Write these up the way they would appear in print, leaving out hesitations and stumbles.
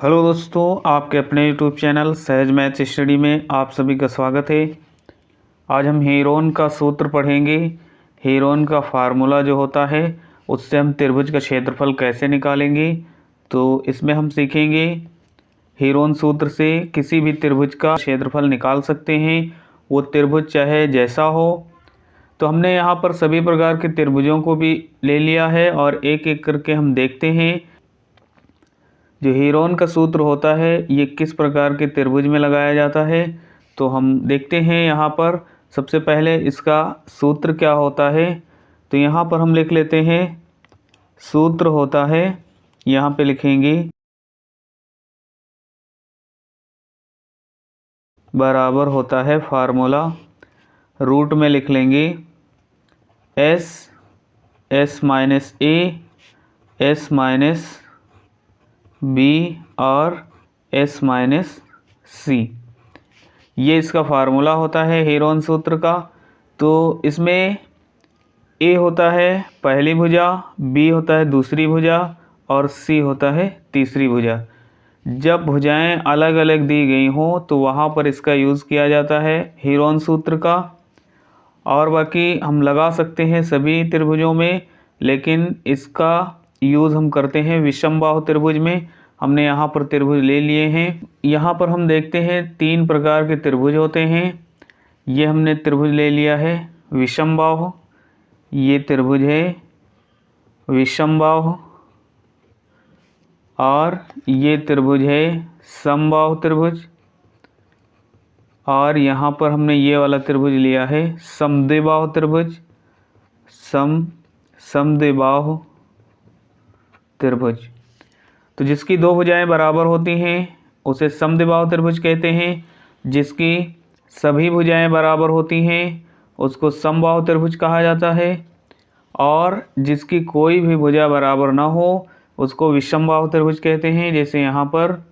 Hello दोस्तों, आपके अपने यूट्यूब चैनल सहज मैथ स्टडी में आप सभी का स्वागत है। आज हम हेरोन का सूत्र पढ़ेंगे। हेरोन का फार्मूला जो होता है उससे हम त्रिभुज का क्षेत्रफल कैसे निकालेंगे, तो इसमें हम सीखेंगे हेरोन सूत्र से किसी भी त्रिभुज का क्षेत्रफल निकाल सकते हैं, वो त्रिभुज चाहे जैसा हो। तो हमने यहाँ पर सभी प्रकार के त्रिभुजों को भी ले लिया है और एक एक करके हम देखते हैं जो हेरोन का सूत्र होता है ये किस प्रकार के त्रिभुज में लगाया जाता है। तो हम देखते हैं यहाँ पर सबसे पहले इसका सूत्र क्या होता है। तो यहाँ पर हम लिख लेते हैं सूत्र होता है, यहाँ पे लिखेंगे बराबर होता है फार्मूला, रूट में लिख लेंगे एस माइनस ए, एस माइनस बी और एस माइनस सी। ये इसका फार्मूला होता है हेरोन सूत्र का। तो इसमें ए होता है पहली भुजा, बी होता है दूसरी भुजा और सी होता है तीसरी भुजा। जब भुजाएं अलग अलग दी गई हों तो वहाँ पर इसका यूज़ किया जाता है हेरोन सूत्र का। और बाकी हम लगा सकते हैं सभी त्रिभुजों में, लेकिन इसका यूज़ हम करते हैं विषमबाहु त्रिभुज में। हमने यहाँ पर त्रिभुज ले लिए हैं। यहाँ पर हम देखते हैं 3 प्रकार के त्रिभुज होते हैं। ये हमने त्रिभुज ले लिया है विषमबाहु, ये त्रिभुज है विषमबाहु, और ये त्रिभुज है समबाहु त्रिभुज, और यहाँ पर हमने ये वाला त्रिभुज लिया है समद्विबाहु त्रिभुज, समद्विबाहु त्रिभुज। तो जिसकी 2 भुजाएं बराबर होती हैं उसे समद्विबाहु त्रिभुज कहते हैं। जिसकी सभी भुजाएं बराबर होती हैं उसको समबाहु त्रिभुज कहा जाता है। और जिसकी कोई भी भुजा बराबर ना हो उसको विषमबाहु त्रिभुज कहते हैं। जैसे यहाँ पर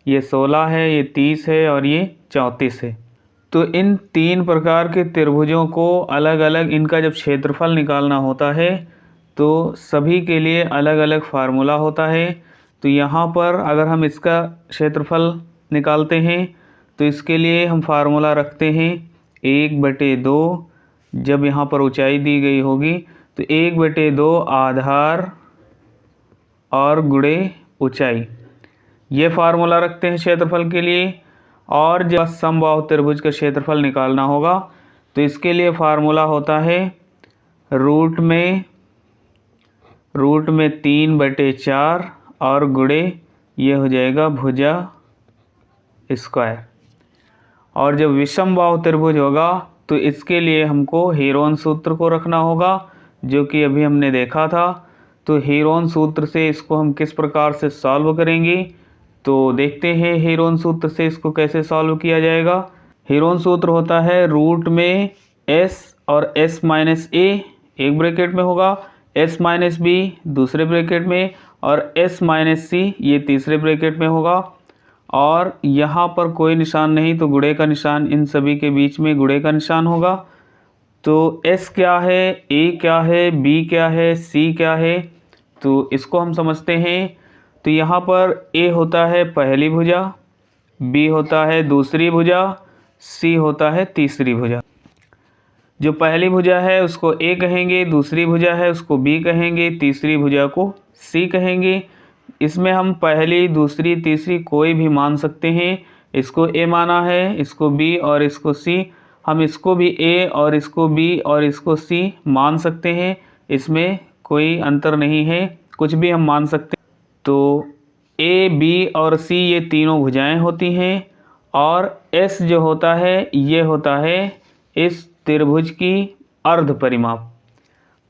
ये 16 है, ये 30 है और ये 34 है। तो इन 3 प्रकार के त्रिभुजों को अलग अलग इनका जब क्षेत्रफल निकालना होता है तो सभी के लिए अलग अलग फार्मूला होता है। तो यहाँ पर अगर हम इसका क्षेत्रफल निकालते हैं तो इसके लिए हम फार्मूला रखते हैं 1/2। जब यहाँ पर ऊंचाई दी गई होगी तो 1/2 आधार और गुणे ऊंचाई, ये फार्मूला रखते हैं क्षेत्रफल के लिए। और जब समबाहु त्रिभुज का क्षेत्रफल निकालना होगा तो इसके लिए फार्मूला होता है रूट में 3/4 और गुणे ये हो जाएगा भुजा स्क्वायर। और जब विषमबाहु त्रिभुज होगा तो इसके लिए हमको हेरोन सूत्र को रखना होगा, जो कि अभी हमने देखा था। तो हेरोन सूत्र से इसको हम किस प्रकार से सॉल्व करेंगे, तो देखते हैं हेरोन सूत्र से इसको कैसे सॉल्व किया जाएगा। हेरोन सूत्र होता है रूट में s और s माइनस a एक ब्रैकेट में होगा, s माइनस b दूसरे ब्रैकेट में और s माइनस c ये तीसरे ब्रैकेट में होगा। और यहाँ पर कोई निशान नहीं तो गुणे का निशान, इन सभी के बीच में गुणे का निशान होगा। तो s क्या है, a क्या है, b क्या है, c क्या है, तो इसको हम समझते हैं। तो यहाँ पर a होता है पहली भुजा, b होता है दूसरी भुजा, c होता है तीसरी भुजा। जो पहली भुजा है उसको a कहेंगे, दूसरी भुजा है उसको b कहेंगे, तीसरी भुजा को c कहेंगे। इसमें हम पहली, दूसरी, तीसरी कोई भी मान सकते हैं। इसको a माना है, इसको b और इसको c। हम इसको भी a और इसको b और इसको c मान सकते हैं, इसमें कोई अंतर नहीं है, कुछ भी हम मान सकते हैं। तो a, b और c ये तीनों भुजाएं होती हैं। और s जो होता है ये होता है इस त्रिभुज की अर्ध परिमाप।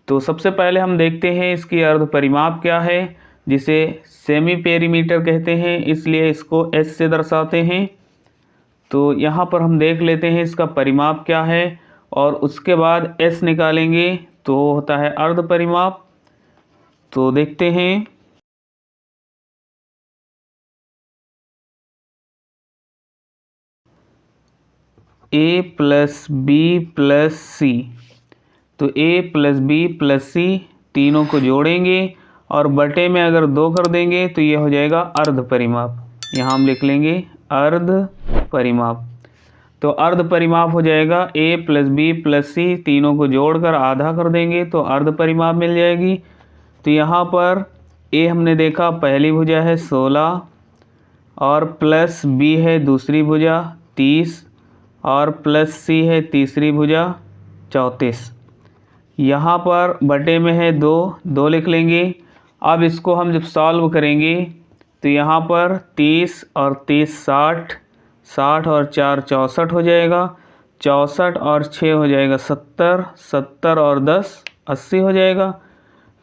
तो सबसे पहले हम देखते हैं इसकी अर्ध परिमाप क्या है, जिसे सेमी पेरीमीटर कहते हैं, इसलिए इसको s से दर्शाते हैं। तो यहाँ पर हम देख लेते हैं इसका परिमाप क्या है और उसके बाद s निकालेंगे तो होता है अर्ध परिमाप। तो देखते हैं a प्लस बी प्लस सी। तो a प्लस बी प्लस सी तीनों को जोड़ेंगे और बटे में अगर 2 कर देंगे तो ये हो जाएगा अर्ध परिमाप। यहाँ हम लिख लेंगे अर्ध परिमाप। तो अर्ध परिमाप हो जाएगा a प्लस बी प्लस सी, तीनों को जोड़कर आधा कर देंगे तो अर्ध परिमाप मिल जाएगी। तो यहाँ पर a हमने देखा पहली भुजा है 16 और प्लस b है दूसरी भुजा 30 और प्लस c है तीसरी भुजा 34। यहाँ पर बटे में है 2 लिख लेंगे। अब इसको हम जब सॉल्व करेंगे तो यहाँ पर 30 और 30 60, 60 और 4 64 हो जाएगा, 64 और 6 हो जाएगा 70, 70 और 10 80 हो जाएगा।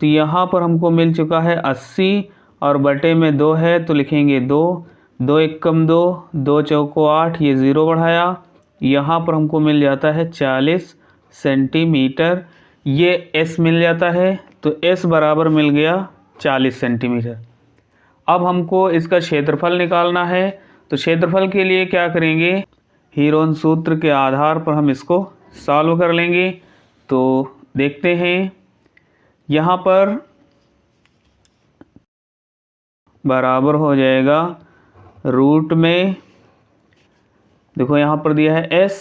तो यहाँ पर हमको मिल चुका है 80 और बटे में 2 है तो लिखेंगे 2, 2 एकम 2, 2 चौको 8, ये 0 बढ़ाया, यहाँ पर हमको मिल जाता है 40 सेंटीमीटर। ये S मिल जाता है तो S बराबर मिल गया 40 सेंटीमीटर। अब हमको इसका क्षेत्रफल निकालना है। तो क्षेत्रफल के लिए क्या करेंगे, हीरोन सूत्र के आधार पर हम इसको सॉल्व कर लेंगे। तो देखते हैं, यहाँ पर बराबर हो जाएगा रूट में, देखो यहाँ पर दिया है S,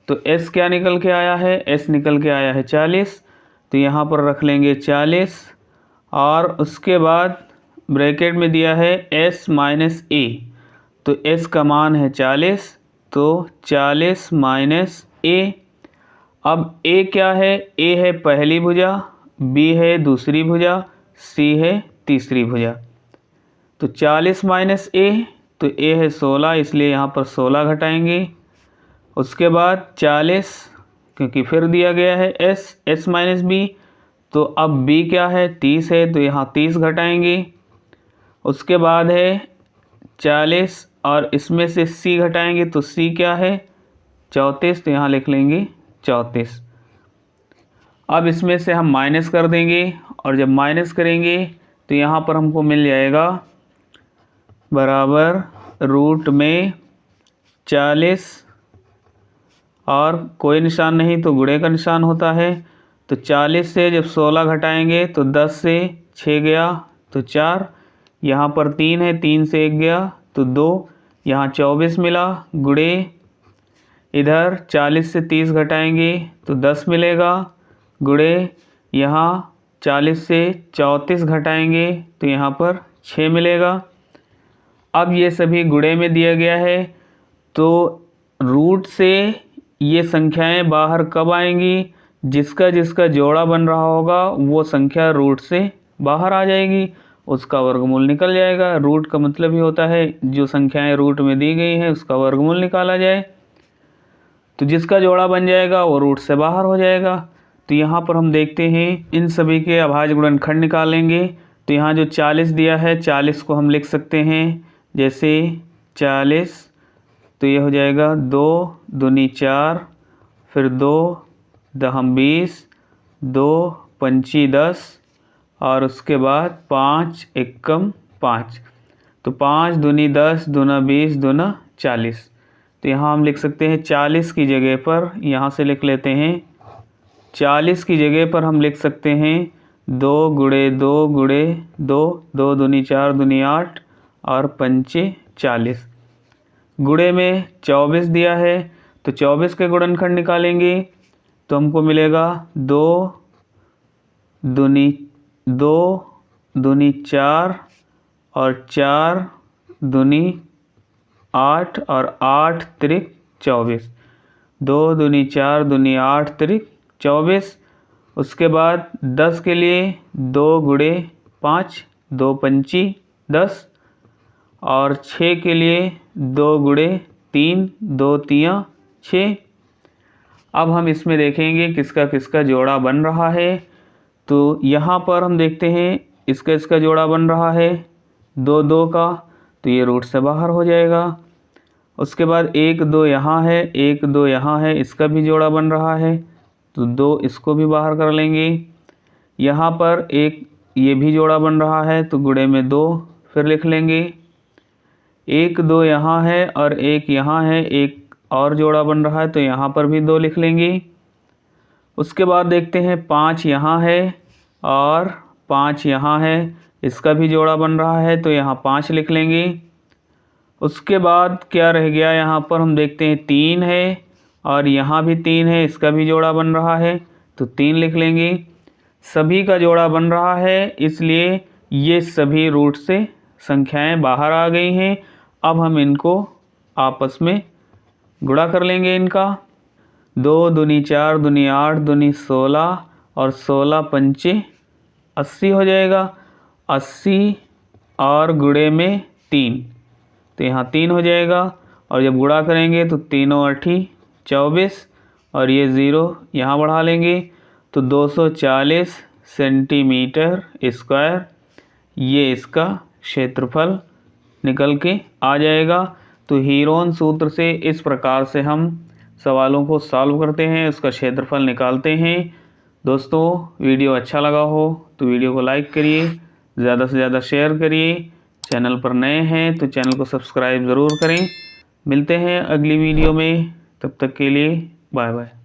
तो S क्या निकल के आया है, S निकल के आया है 40, तो यहाँ पर रख लेंगे 40 और उसके बाद ब्रैकेट में दिया है S माइनस A, तो S का मान है 40, तो 40 माइनस A। अब A क्या है, A है पहली भुजा, B है दूसरी भुजा, C है तीसरी भुजा। तो 40 माइनस A, तो A है 16 इसलिए यहाँ पर 16 घटाएंगे। उसके बाद 40, क्योंकि फिर दिया गया है S माइनस B, तो अब B क्या है 30 है तो यहाँ 30 घटाएंगे। उसके बाद है 40 और इसमें से C घटाएंगे तो C क्या है 34, तो यहाँ लिख लेंगे 34। अब इसमें से हम माइनस कर देंगे और जब माइनस करेंगे तो यहाँ पर हमको मिल जाएगा बराबर रूट में 40 और कोई निशान नहीं तो गुणे का निशान होता है। तो 40 से जब 16 घटाएंगे तो 10 से 6 गया तो 4, यहाँ पर 3 है, 3 से 1 गया तो 2, यहाँ 24 मिला, गुणे इधर 40 से 30 घटाएंगे तो 10 मिलेगा, गुणे यहाँ 40 से 34 घटाएंगे तो यहाँ पर 6 मिलेगा। अब ये सभी गुणे में दिया गया है, तो रूट से ये संख्याएं बाहर कब आएंगी, जिसका जिसका जोड़ा बन रहा होगा वो संख्या रूट से बाहर आ जाएगी, उसका वर्गमूल निकल जाएगा। रूट का मतलब ही होता है जो संख्याएं रूट में दी गई हैं उसका वर्गमूल निकाला जाए। तो जिसका जोड़ा बन जाएगा वो रूट से बाहर हो जाएगा। तो यहाँ पर हम देखते हैं इन सभी के अभाज्य गुणनखंड निकालेंगे। तो यहाँ जो 40 दिया है 40 को हम लिख सकते हैं जैसे 40, तो ये हो जाएगा 2 दूनी 4, फिर 2 दहम 20, 2 पंची 10 और उसके बाद 5 एकम 5, तो 5 दूनी 10 दूना 20 दूना 40। तो यहाँ हम लिख सकते हैं 40 की जगह पर, यहाँ से लिख लेते हैं 40 की जगह पर हम लिख सकते हैं 2 गुणे 2 गुणे 2, 2 दूनी 4 दूनी 8 और पंचे 40। गुणे में 24 दिया है तो 24 के गुणनखंड निकालेंगे तो हमको मिलेगा 2 दूनी 4 और 4 दूनी 8 और 8 त्रिक 24, 2 दूनी 4 दूनी 8 त्रिक 24। उसके बाद 10 के लिए 2 गुणे 5, 2 पंची 10 और 6 के लिए 2 गुणे 3, 2 तियाँ 6। अब हम इसमें देखेंगे किसका किसका जोड़ा बन रहा है। तो यहाँ पर हम देखते हैं इसका जोड़ा बन रहा है 2 2 का, तो ये रूट से बाहर हो जाएगा। उसके बाद 1 2 यहाँ है, 1 2 यहाँ है, इसका भी जोड़ा बन रहा है तो 2 इसको भी बाहर कर लेंगे। यहाँ पर एक ये भी जोड़ा बन रहा है तो गुणे में 2 फिर लिख लेंगे। 1 2 यहाँ है और 1 यहाँ है, एक और जोड़ा बन रहा है तो यहाँ पर भी 2 लिख लेंगे। उसके बाद देखते हैं 5 यहाँ है और 5 यहाँ है, इसका भी जोड़ा बन रहा है तो यहाँ 5 लिख लेंगे। उसके बाद क्या रह गया, यहाँ पर हम देखते हैं 3 है और यहाँ भी 3 है, इसका भी जोड़ा बन रहा है तो 3 लिख लेंगे। सभी का जोड़ा बन रहा है, इसलिए ये सभी रूट से संख्याएं बाहर आ गई हैं। अब हम इनको आपस में गुणा कर लेंगे इनका। 2 दूनी 4 दूनी 8 दूनी 16 और 16 पंचे 80 हो जाएगा। 80 और गुणे में 3 तो यहाँ 3 हो जाएगा और जब गुणा करेंगे तो 3 8 24 और ये 0 यहाँ बढ़ा लेंगे तो 240 सेंटीमीटर स्क्वायर ये इसका क्षेत्रफल निकल के आ जाएगा। तो हीरोन सूत्र से इस प्रकार से हम सवालों को सॉल्व करते हैं, उसका क्षेत्रफल निकालते हैं। दोस्तों वीडियो अच्छा लगा हो तो वीडियो को लाइक करिए, ज़्यादा से ज़्यादा शेयर करिए। चैनल पर नए हैं तो चैनल को सब्सक्राइब ज़रूर करें। मिलते हैं अगली वीडियो में, तब तक के लिए बाय बाय।